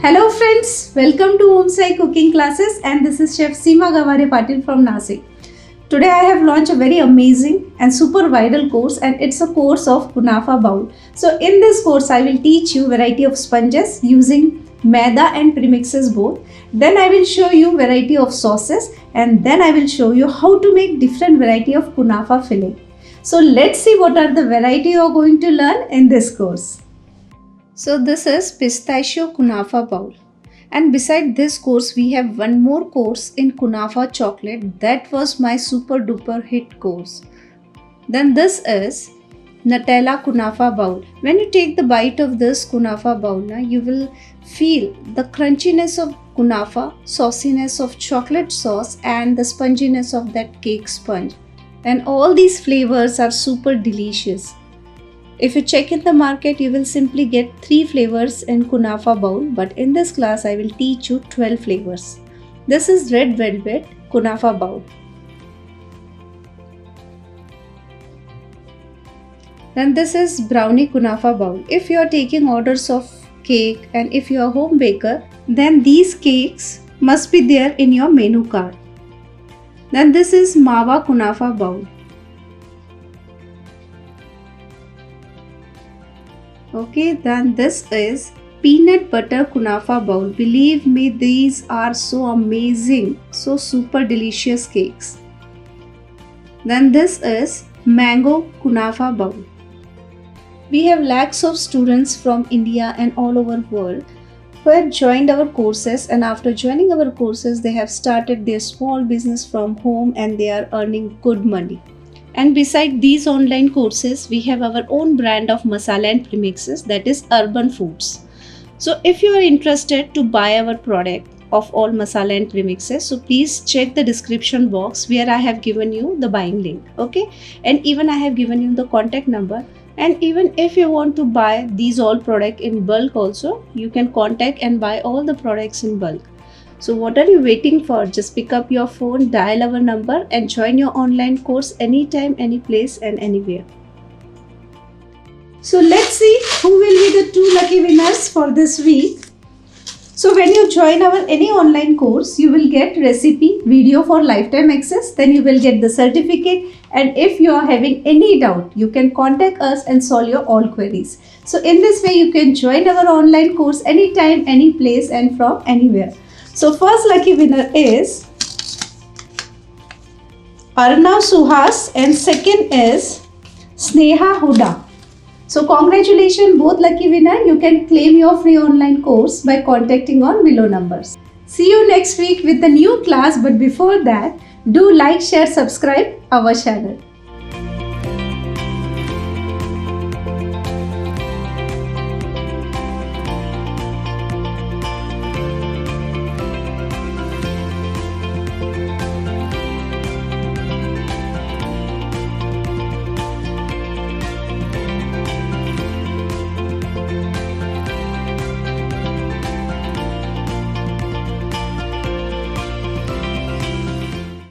Hello friends, welcome to Home Style Cooking Classes, and this is Chef Seema Gaware Patil from Nasik. Today I have launched a very amazing and super viral course, and it's a course of Kunafa Bowl. So in this course I will teach you variety of sponges using maida and premixes both. Then I will show you variety of sauces, and then I will show you how to make different variety of Kunafa filling. So let's see what are the variety you are going to learn in this course. So this is pistachio Kunafa bowl, and beside this course we have one more course in Kunafa chocolate. That was my super duper hit course. Then this is Nutella Kunafa bowl. When you take the bite of this Kunafa bowl, you will feel the crunchiness of Kunafa, sauciness of chocolate sauce, and the sponginess of that cake sponge. And all these flavors are super delicious. If you check in the market, you will simply get 3 flavors in Kunafa bowl, but in this class I will teach you 12 flavors. This is red velvet Kunafa bowl. Then this is brownie Kunafa bowl. If you are taking orders of cake and if you are home baker, then these cakes must be there in your menu card. Then this is Mawa Kunafa bowl. Okay, then this is peanut butter Kunafa bowl. Believe me, these are so amazing, so super delicious cakes. Then this is mango Kunafa bowl. We have lakhs of students from India and all over the world who have joined our courses, and after joining our courses they have started their small business from home and they are earning good money. And beside these online courses, we have our own brand of masala and premixes, that is Urban Foods. So if you are interested to buy our product of all masala and premixes, so please check the description box where I have given you the buying link. Okay, and even I have given you the contact number. And even if you want to buy these all product in bulk also, you can contact and buy all the products in bulk. So what are you waiting for? Just pick up your phone, dial our number and join your online course anytime, any place and anywhere. So let's see who will be the 2 lucky winners for this week. So when you join our any online course, you will get recipe video for lifetime access. Then you will get the certificate, and if you are having any doubt, you can contact us and solve your all queries. So in this way, you can join our online course anytime, any place and from anywhere. So first lucky winner is Arnav Suhas and second is Sneha Huda. So congratulations both lucky winner. You can claim your free online course by contacting on below numbers. See you next week with the new class, but before that, do like, share, subscribe our channel.